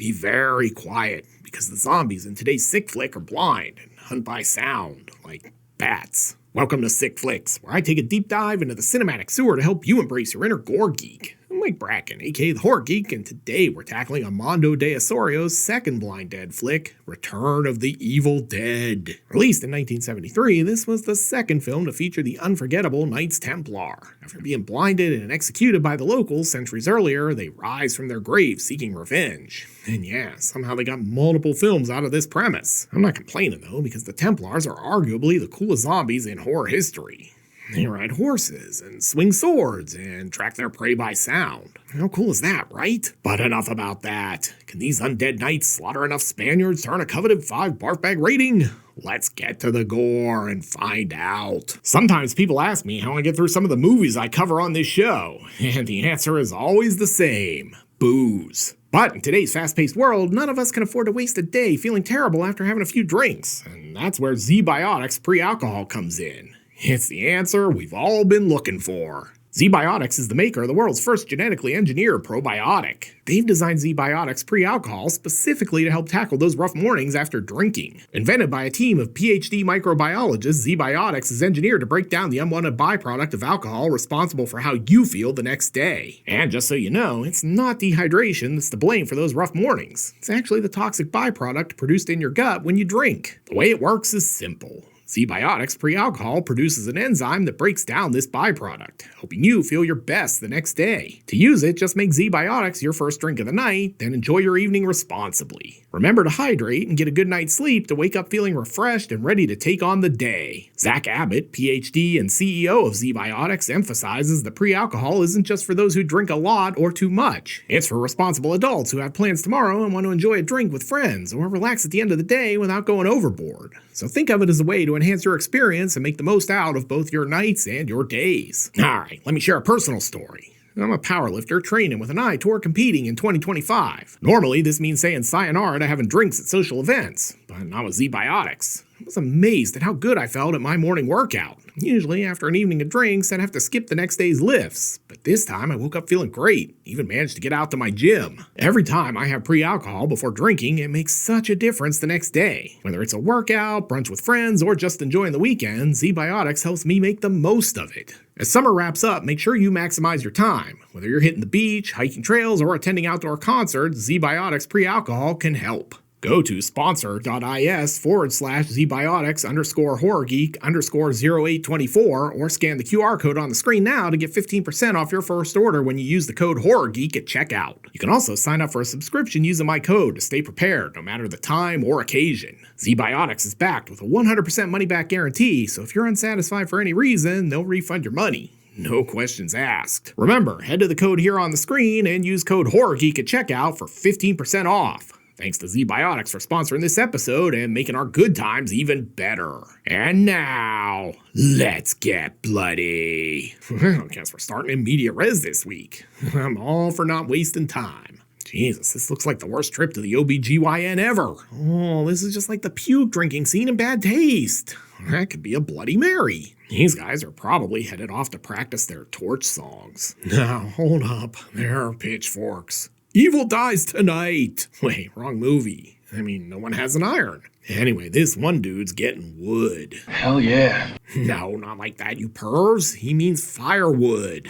Be very quiet, because the zombies in today's Sick Flick are blind and hunt by sound, like bats. Welcome to Sick Flicks, where I take a deep dive into the cinematic sewer to help you embrace your inner gore geek. I'm Mike Bracken, aka the Horror Geek, and today we're tackling Amando de Ossorio's second Blind Dead flick, Return of the Evil Dead. Released in 1973, this was the second film to feature the unforgettable Knights Templar. After being blinded and executed by the locals centuries earlier, they rise from their graves seeking revenge. And yeah, somehow they got multiple films out of this premise. I'm not complaining though, because the Templars are arguably the coolest zombies in horror history. They ride horses and swing swords and track their prey by sound. How cool is that, right? But enough about that. Can these undead knights slaughter enough Spaniards to earn a coveted 5 barf bag rating? Let's get to the gore and find out. Sometimes people ask me how I get through some of the movies I cover on this show, and the answer is always the same: booze. But in today's fast-paced world, none of us can afford to waste a day feeling terrible after having a few drinks, and that's where ZBiotics pre-alcohol comes in. It's the answer we've all been looking for. ZBiotics is the maker of the world's first genetically engineered probiotic. They've designed ZBiotics pre-alcohol specifically to help tackle those rough mornings after drinking. Invented by a team of PhD microbiologists, ZBiotics is engineered to break down the unwanted byproduct of alcohol responsible for how you feel the next day. And just so you know, it's not dehydration that's to blame for those rough mornings. It's actually the toxic byproduct produced in your gut when you drink. The way it works is simple. ZBiotics pre-alcohol produces an enzyme that breaks down this byproduct, helping you feel your best the next day. To use it, just make ZBiotics your first drink of the night, then enjoy your evening responsibly. Remember to hydrate and get a good night's sleep to wake up feeling refreshed and ready to take on the day. Zach Abbott, PhD and CEO of ZBiotics, emphasizes that pre-alcohol isn't just for those who drink a lot or too much. It's for responsible adults who have plans tomorrow and want to enjoy a drink with friends or relax at the end of the day without going overboard. So think of it as a way to enhance your experience and make the most out of both your nights and your days. Alright, let me share a personal story. I'm a powerlifter training with an eye toward competing in 2025. Normally, this means saying sayonara to having drinks at social events, but not with ZBiotics. I was amazed at how good I felt at my morning workout. Usually, after an evening of drinks, I'd have to skip the next day's lifts, but this time I woke up feeling great, even managed to get out to my gym. Every time I have pre-alcohol before drinking, it makes such a difference the next day. Whether it's a workout, brunch with friends, or just enjoying the weekend, ZBiotics helps me make the most of it. As summer wraps up, make sure you maximize your time. Whether you're hitting the beach, hiking trails, or attending outdoor concerts, ZBiotics pre-alcohol can help. Go to sponsor.is/ZBiotics_horrorgeek_0824 or scan the QR code on the screen now to get 15% off your first order when you use the code HORRORGEEK at checkout. You can also sign up for a subscription using my code to stay prepared no matter the time or occasion. ZBiotics is backed with a 100% money-back guarantee, so if you're unsatisfied for any reason, they'll refund your money. No questions asked. Remember, head to the code here on the screen and use code HORRORGEEK at checkout for 15% off. Thanks to ZBiotics for sponsoring this episode and making our good times even better. And now, let's get bloody. I guess we're starting in media res this week. I'm all for not wasting time. Jesus, this looks like the worst trip to the OBGYN ever. Oh, this is just like the puke drinking scene in Bad Taste. That could be a Bloody Mary. These guys are probably headed off to practice their torch songs. Now, hold up. There are pitchforks. Evil dies tonight. Wait, wrong movie. I mean, no one has an iron. Anyway, this one dude's getting wood. Hell yeah. No, not like that, you pervs. He means firewood.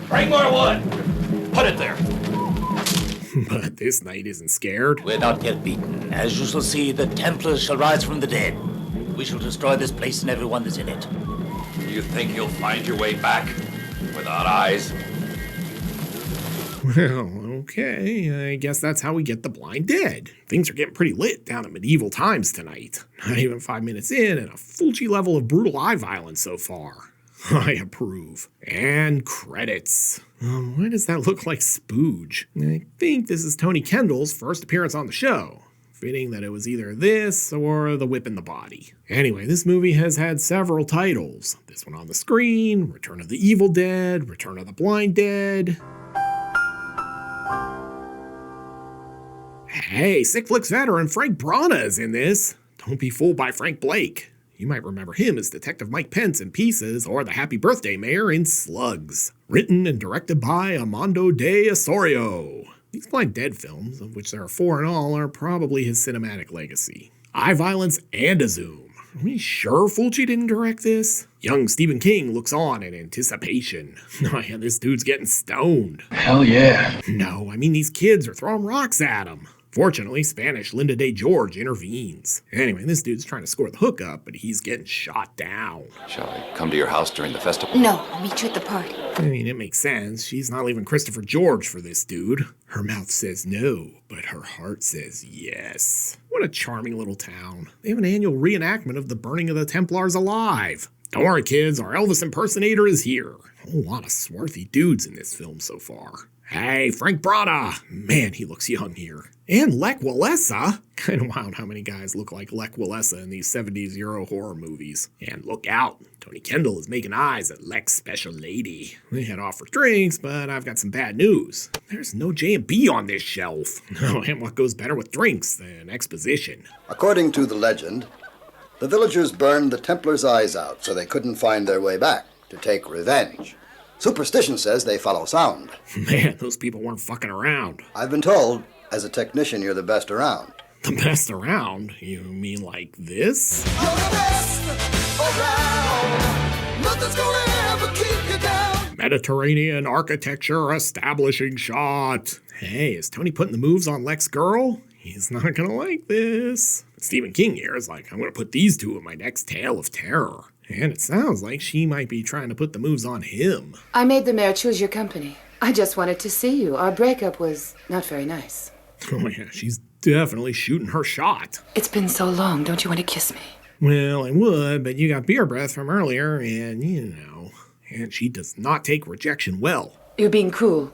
Bring more wood. Put it there. But this knight isn't scared. We're not yet beaten. As you shall see, the Templars shall rise from the dead. We shall destroy this place and everyone that's in it. You think you'll find your way back without eyes? Well, okay, I guess that's how we get the Blind Dead. Things are getting pretty lit down at medieval times tonight. Not even 5 minutes in, and a Fulci level of brutal eye violence so far. I approve. And credits. Why does that look like Spooge? I think this is Tony Kendall's first appearance on the show. Fitting that it was either this or The Whip in the Body. Anyway, this movie has had several titles. This one on the screen, Return of the Evil Dead, Return of the Blind Dead. Hey, Sick Flicks veteran Frank Brana is in this. Don't be fooled by Frank Blake. You might remember him as Detective Mike Pence in Pieces or the Happy Birthday Mayor in Slugs. Written and directed by Amando de Ossorio. These Blind Dead films, of which there are 4 in all, are probably his cinematic legacy. Eye violence and a zoom. Are we sure Fulci didn't direct this? Young Stephen King looks on in anticipation. Oh yeah, this dude's getting stoned. Hell yeah. No, I mean these kids are throwing rocks at him. Fortunately, Spanish Linda Day George intervenes. Anyway, this dude's trying to score the hookup, but he's getting shot down. Shall I come to your house during the festival? No, I'll meet you at the party. I mean, it makes sense. She's not leaving Christopher George for this dude. Her mouth says no, but her heart says yes. What a charming little town. They have an annual reenactment of the burning of the Templars alive. Don't worry, kids, our Elvis impersonator is here. A whole lot of swarthy dudes in this film so far. Hey, Frank Brana! Man, he looks young here. And Lech Walesa! Kind of wild how many guys look like Lech Walesa in these 70s Euro horror movies. And look out, Tony Kendall is making eyes at Lech's special lady. They had offered drinks, but I've got some bad news. There's no J&B on this shelf. Oh, and what goes better with drinks than exposition? According to the legend, the villagers burned the Templars' eyes out so they couldn't find their way back to take revenge. Superstition says they follow sound. Man, those people weren't fucking around. I've been told, as a technician, you're the best around. The best around? You mean like this? You're the best around. Nothing's gonna ever keep you down. Mediterranean architecture establishing shot. Hey, is Tony putting the moves on Lech's girl? He's not gonna like this. Stephen King here is like, I'm gonna put these two in my next tale of terror. And it sounds like she might be trying to put the moves on him. I made the mayor choose your company. I just wanted to see you. Our breakup was not very nice. Oh yeah, she's definitely shooting her shot. It's been so long. Don't you want to kiss me? Well, I would, but you got beer breath from earlier, and and she does not take rejection well. You're being cruel.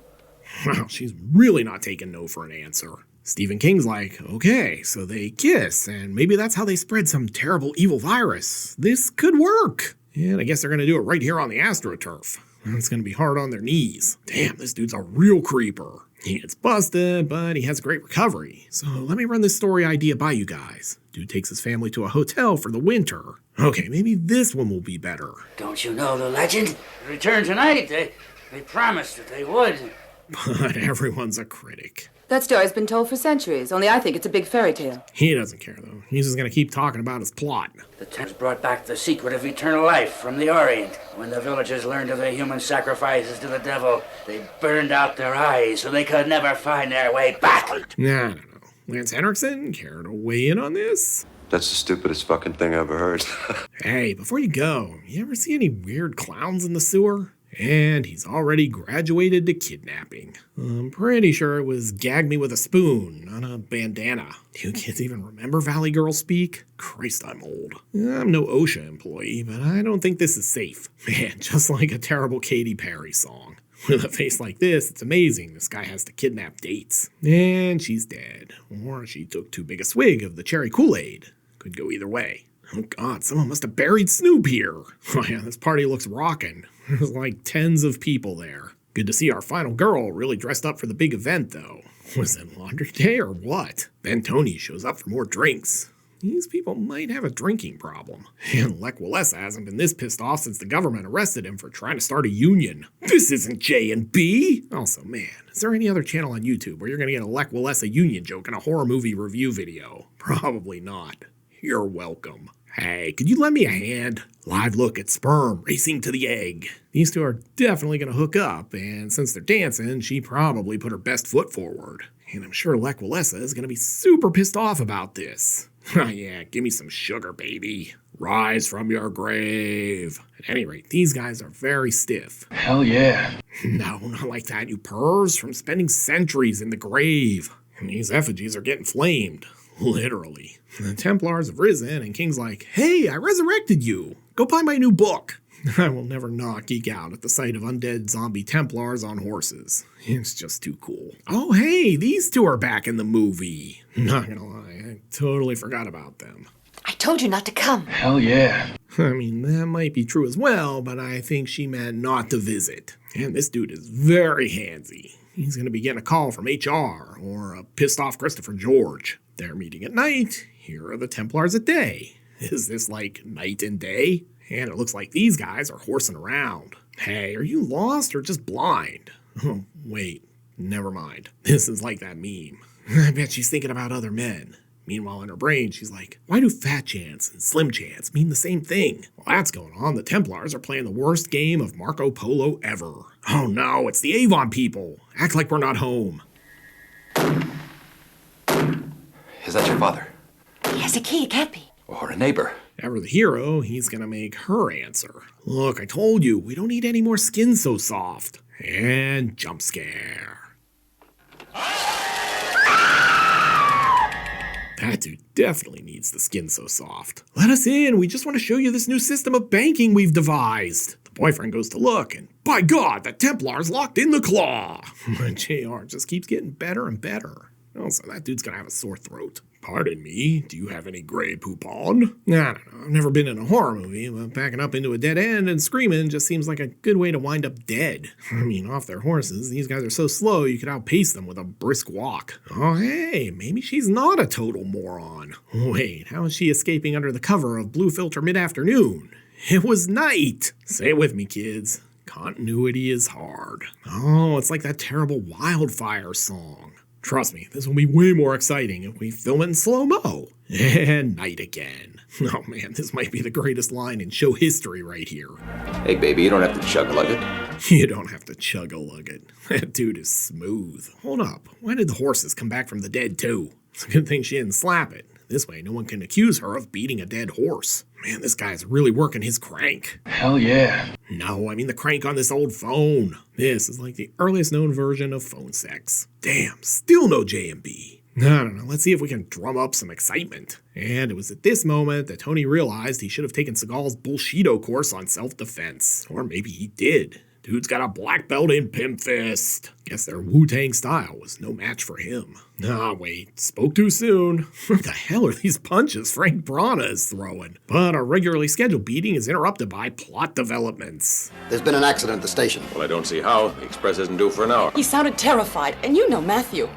Well, she's really not taking no for an answer. Stephen King's like, okay, so they kiss, and maybe that's how they spread some terrible evil virus. This could work. And I guess they're gonna do it right here on the AstroTurf. It's gonna be hard on their knees. Damn, this dude's a real creeper. He gets busted, but he has a great recovery. So let me run this story idea by you guys. Dude takes his family to a hotel for the winter. Okay, maybe this one will be better. Don't you know the legend? Return tonight. They promised that they would. But everyone's a critic. That story's been told for centuries, only I think it's a big fairy tale. He doesn't care, though. He's just gonna keep talking about his plot. The Templars brought back the secret of eternal life from the Orient. When the villagers learned of the human sacrifices to the devil, they burned out their eyes so they could never find their way back. Nah, I don't know. Lance Henriksen, care to weigh in on this? That's the stupidest fucking thing I ever heard. Hey, before you go, you ever see any weird clowns in the sewer? And he's already graduated to kidnapping. I'm pretty sure it was gag me with a spoon, not a bandana. Do you kids even remember Valley Girl speak? Christ, I'm old. I'm no OSHA employee, but I don't think this is safe. Man, just like a terrible Katy Perry song. With a face like this, it's amazing this guy has to kidnap dates. And she's dead. Or she took too big a swig of the cherry Kool-Aid. Could go either way. Oh god, someone must have buried Snoop here. Oh yeah, this party looks rockin'. There's like tens of people there. Good to see our final girl really dressed up for the big event though. Was it laundry day or what? Then Tony shows up for more drinks. These people might have a drinking problem. And Lech Walesa hasn't been this pissed off since the government arrested him for trying to start a union. This isn't J&B! Also, man, is there any other channel on YouTube where you're gonna get a Lech Walesa union joke in a horror movie review video? Probably not. You're welcome. Hey, could you lend me a hand? Live look at sperm racing to the egg. These two are definitely gonna hook up, and since they're dancing, she probably put her best foot forward. And I'm sure Lech Walesa is gonna be super pissed off about this. Oh yeah, give me some sugar, baby. Rise from your grave. At any rate, these guys are very stiff. Hell yeah. No, not like that, you pervs, from spending centuries in the grave. And these effigies are getting flamed. Literally. The Templars have risen, and King's like, hey, I resurrected you. Go buy my new book. I will never not geek out at the sight of undead zombie Templars on horses. It's just too cool. Oh, hey, these two are back in the movie. Not gonna lie, I totally forgot about them. I told you not to come. Hell yeah. I mean, that might be true as well, but I think she meant not to visit. And this dude is very handsy. He's gonna be getting a call from HR, or a pissed off Christopher George. They're meeting at night. Here are the Templars at day. Is this like night and day? And it looks like these guys are horsing around. Hey, are you lost or just blind? Oh, wait. Never mind. This is like that meme. I bet she's thinking about other men. Meanwhile, in her brain, she's like, why do fat chance and slim chance mean the same thing? Well, that's going on. The Templars are playing the worst game of Marco Polo ever. Oh no, it's the Avon people. Act like we're not home. Is that your father? He has a key, it can't be. Or a neighbor? Ever the hero, he's gonna make her answer. Look, I told you, we don't need any more skin so soft. And jump scare. That dude definitely needs the skin so soft. Let us in, we just want to show you this new system of banking we've devised. The boyfriend goes to look, and by God, the Templars locked in the claw. JR just keeps getting better and better. Also, that dude's gonna have a sore throat. Pardon me, do you have any gray poop on? I don't know, I've never been in a horror movie, but backing up into a dead end and screaming just seems like a good way to wind up dead. I mean, off their horses, these guys are so slow you could outpace them with a brisk walk. Oh hey, maybe she's not a total moron. Wait, how is she escaping under the cover of Blue Filter mid-afternoon? It was night! Say it with me, kids. Continuity is hard. Oh, it's like that terrible Wildfire song. Trust me, this will be way more exciting if we film it in slow-mo. And night again. Oh man, this might be the greatest line in show history right here. Hey, baby, you don't have to chug-a-lug it. You don't have to chug-a-lug it. That dude is smooth. Hold up, why did the horses come back from the dead too? It's a good thing she didn't slap it. This way no one can accuse her of beating a dead horse. Man, this guy's really working his crank. Hell yeah. No, I mean the crank on this old phone. This is like the earliest known version of phone sex. Damn, still no J&B. I don't know, let's see if we can drum up some excitement. And it was at this moment that Tony realized he should have taken Seagal's bullshido course on self-defense. Or maybe he did. Dude's got a black belt in Pimp Fist. Guess their Wu-Tang style was no match for him. Ah, wait, spoke too soon. What the hell are these punches Frank Brana is throwing? But our regularly scheduled beating is interrupted by plot developments. There's been an accident at the station. Well, I don't see how. The express isn't due for an hour. He sounded terrified, and you know Matthew.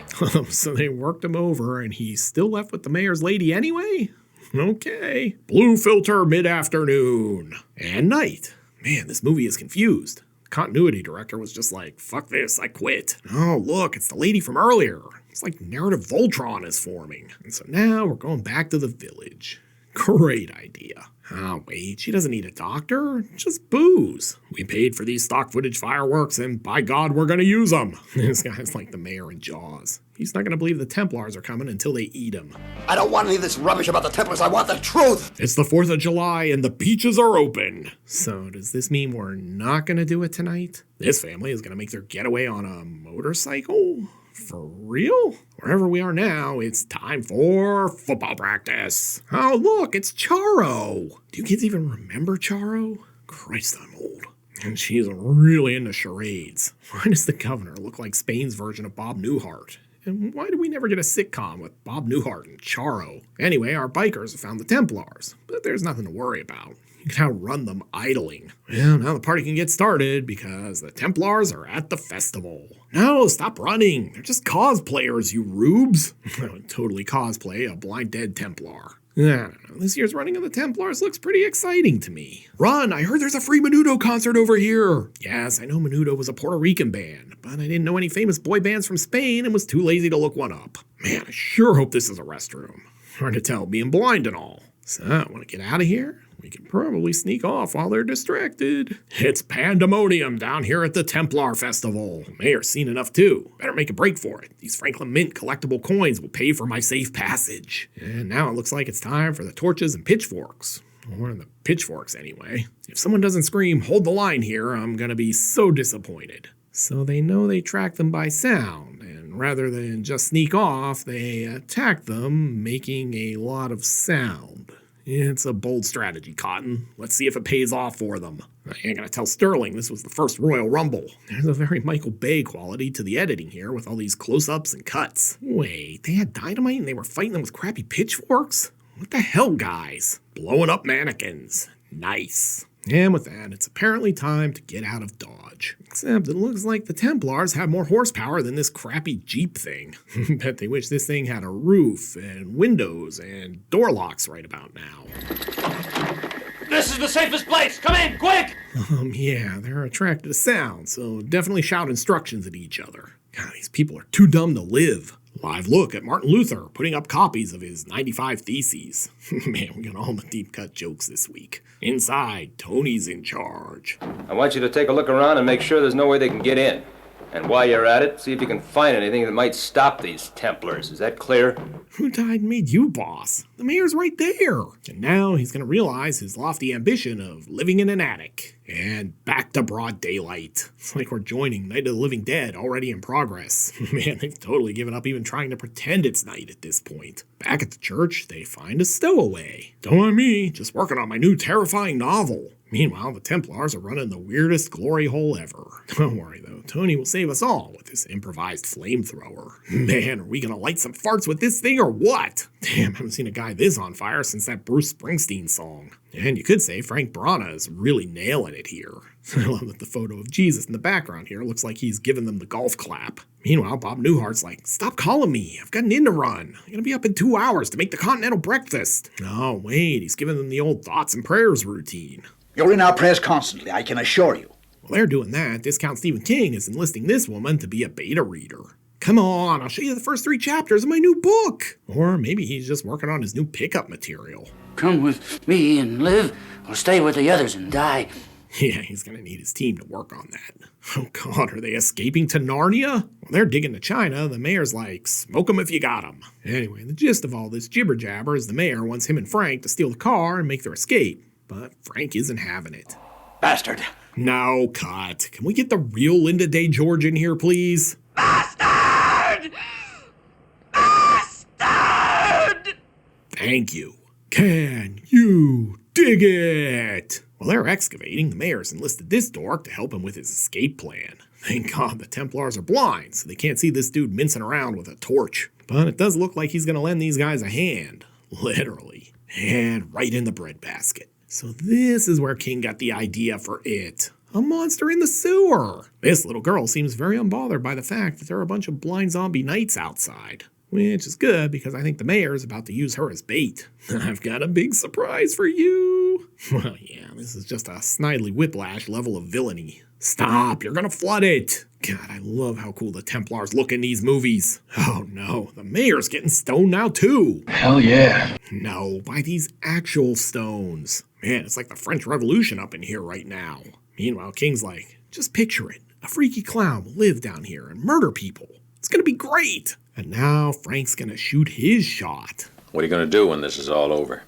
So they worked him over and he's still left with the mayor's lady anyway? Okay. Blue Filter mid-afternoon. And night. Man, this movie is confused. Continuity director was just like, fuck this, I quit. Oh, look, it's the lady from earlier. It's like narrative Voltron is forming. And so now we're going back to the village. Great idea. Oh, wait, she doesn't need a doctor, just booze. We paid for these stock footage fireworks, and by God, we're gonna use them. This guy's like the mayor in Jaws. He's not gonna believe the Templars are coming until they eat him. I don't want any of this rubbish about the Templars. I want the truth. It's the 4th of July, and the beaches are open. So does this mean we're not gonna do it tonight? This family is gonna make their getaway on a motorcycle? For real? Wherever we are now, it's time for football practice. Oh, look, it's Charo. Do you kids even remember Charo? Christ, I'm old. And she's really into charades. Why does the governor look like Spain's version of Bob Newhart? And why do we never get a sitcom with Bob Newhart and Charo? Anyway, our bikers have found the Templars, but there's nothing to worry about. You can outrun them idling. Well, now the party can get started because the Templars are at the festival. No, stop running. They're just cosplayers, you rubes. I would totally cosplay a blind dead Templar. I don't know. This year's running of the Templars looks pretty exciting to me. Run! I heard there's a free Menudo concert over here. Yes, I know Menudo was a Puerto Rican band, but I didn't know any famous boy bands from Spain and was too lazy to look one up. Man, I sure hope this is a restroom. Hard to tell, being blind and all. So, want to get out of here? We can probably sneak off while they're distracted. It's pandemonium down here at the Templar Festival. The mayor's seen enough too. Better make a break for it. These Franklin Mint collectible coins will pay for my safe passage. And now it looks like it's time for the torches and pitchforks. Or the pitchforks anyway. If someone doesn't scream, hold the line here, I'm gonna be so disappointed. So they know they track them by sound, and rather than just sneak off, they attack them, making a lot of sound. It's a bold strategy, Cotton. Let's see if it pays off for them. I ain't gonna tell Sterling this was the first Royal Rumble. There's a very Michael Bay quality to the editing here with all these close-ups and cuts. Wait, they had dynamite and they were fighting them with crappy pitchforks? What the hell, guys? Blowing up mannequins. Nice. And with that, it's apparently time to get out of Dodge. Except it looks like the Templars have more horsepower than this crappy Jeep thing. Bet they wish this thing had a roof and windows and door locks right about now. This is the safest place! Come in, quick! Yeah, they're attracted to sound, so definitely shout instructions at each other. God, these people are too dumb to live. Live look at Martin Luther putting up copies of his 95 Theses. Man, we got all the deep cut jokes this week. Inside, Tony's in charge. I want you to take a look around and make sure there's no way they can get in. And while you're at it, see if you can find anything that might stop these Templars. Is that clear? Who died and made you boss? The mayor's right there. And now he's going to realize his lofty ambition of living in an attic. And back to broad daylight. It's like we're joining Night of the Living Dead already in progress. Man, they've totally given up even trying to pretend it's night at this point. Back at the church, they find a stowaway. Don't mind me, just working on my new terrifying novel. Meanwhile, the Templars are running the weirdest glory hole ever. Don't worry though, Tony will save us all with this improvised flamethrower. Man, are we gonna light some farts with this thing or what? Damn, I haven't seen a guy this on fire since that Bruce Springsteen song. And you could say Frank Brana is really nailing it here. I love that the photo of Jesus in the background here looks like he's giving them the golf clap. Meanwhile, Bob Newhart's like, stop calling me, I've got an inn to run. I'm gonna be up in 2 hours to make the continental breakfast. Oh wait, he's giving them the old thoughts and prayers routine. You're in our prayers constantly, I can assure you. While they're doing that, Discount Stephen King is enlisting this woman to be a beta reader. Come on, I'll show you the first 3 chapters of my new book. Or maybe he's just working on his new pickup material. Come with me and live, or stay with the others and die. Yeah, he's gonna need his team to work on that. Oh god, are they escaping to Narnia? Well, they're digging to China. The mayor's like, smoke 'em if you got 'em. Anyway, the gist of all this jibber jabber is the mayor wants him and Frank to steal the car and make their escape. But Frank isn't having it. Bastard. No, cut. Can we get the real Linda Day George in here, please? Bastard! Bastard! Thank you. Can you dig it? While they're excavating, the mayor's enlisted this dork to help him with his escape plan. Thank God the Templars are blind, so they can't see this dude mincing around with a torch. But it does look like he's gonna lend these guys a hand. Literally. And right in the breadbasket. So this is where King got the idea for it. A monster in the sewer. This little girl seems very unbothered by the fact that there are a bunch of blind zombie knights outside. Which is good because I think the mayor is about to use her as bait. I've got a big surprise for you. Well, yeah, this is just a Snidely Whiplash level of villainy. Stop, you're gonna flood it. God, I love how cool the Templars look in these movies. Oh no, the mayor's getting stoned now too. Hell yeah. No, by these actual stones. Man, it's like the French Revolution up in here right now. Meanwhile, King's like, just picture it. A freaky clown will live down here and murder people. It's gonna be great. And now Frank's gonna shoot his shot. What are you gonna do when this is all over?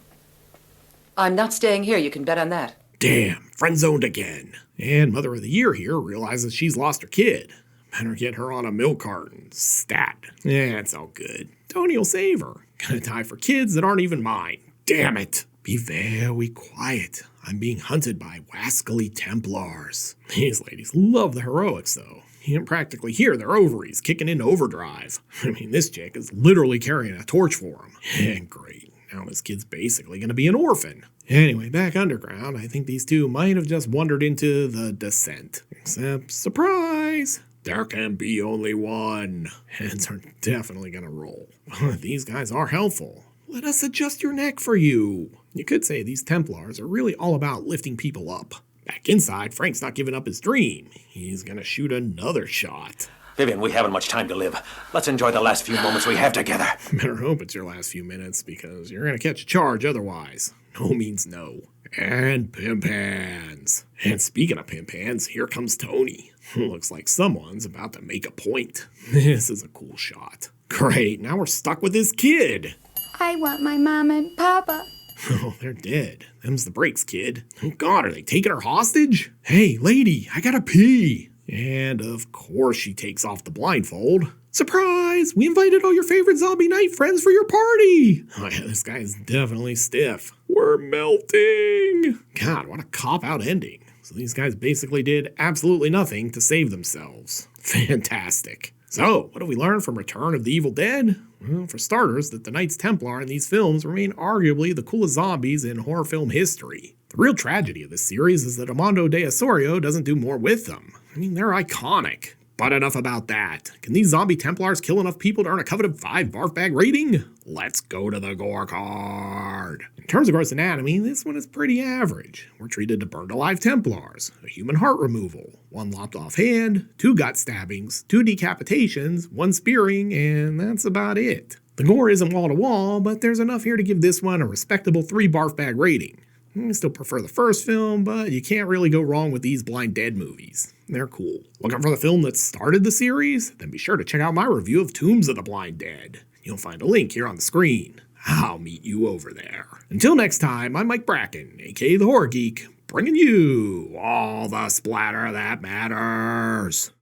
I'm not staying here, you can bet on that. Damn, friend-zoned again. And Mother of the Year here realizes she's lost her kid. Better get her on a milk carton. Stat. Yeah, it's all good. Tony'll save her. Gonna die for kids that aren't even mine. Damn it. Be very quiet. I'm being hunted by wascally Templars. These ladies love the heroics, though. You can practically hear their ovaries kicking into overdrive. I mean, this chick is literally carrying a torch for him. And great. Now this kid's basically going to be an orphan. Anyway, back underground, I think these two might have just wandered into the descent. Except, surprise! There can be only one. Heads are definitely going to roll. These guys are helpful. Let us adjust your neck for you. You could say these Templars are really all about lifting people up. Back inside, Frank's not giving up his dream. He's gonna shoot another shot. Vivian, we haven't much time to live. Let's enjoy the last few moments we have together. Better hope it's your last few minutes, because you're gonna catch a charge otherwise. No means no. And pimp hands. And speaking of pimp hands, here comes Tony. Looks like someone's about to make a point. This is a cool shot. Great, now we're stuck with this kid. I want my mom and papa. Oh, they're dead. Them's the breaks, kid. Oh god, are they taking her hostage? Hey, lady, I gotta pee. And of course she takes off the blindfold. Surprise! We invited all your favorite zombie night friends for your party! Oh yeah, this guy is definitely stiff. We're melting! God, what a cop-out ending. So these guys basically did absolutely nothing to save themselves. Fantastic. So, what have we learned from Return of the Evil Dead? Well, for starters, that the Knights Templar in these films remain arguably the coolest zombies in horror film history. The real tragedy of this series is that Amando de Ossorio doesn't do more with them. I mean, they're iconic. But enough about that. Can these zombie Templars kill enough people to earn a coveted 5 barf bag rating? Let's go to the gore card. In terms of gross anatomy, this one is pretty average. We're treated to burned alive Templars, a human heart removal, 1 lopped off hand, 2 gut stabbings, 2 decapitations, 1 spearing, and that's about it. The gore isn't wall to wall, but there's enough here to give this one a respectable 3 barf bag rating. I still prefer the first film, but you can't really go wrong with these Blind Dead movies. They're cool. Looking for the film that started the series? Then be sure to check out my review of Tombs of the Blind Dead. You'll find a link here on the screen. I'll meet you over there. Until next time, I'm Mike Bracken, aka the Horror Geek, bringing you all the splatter that matters.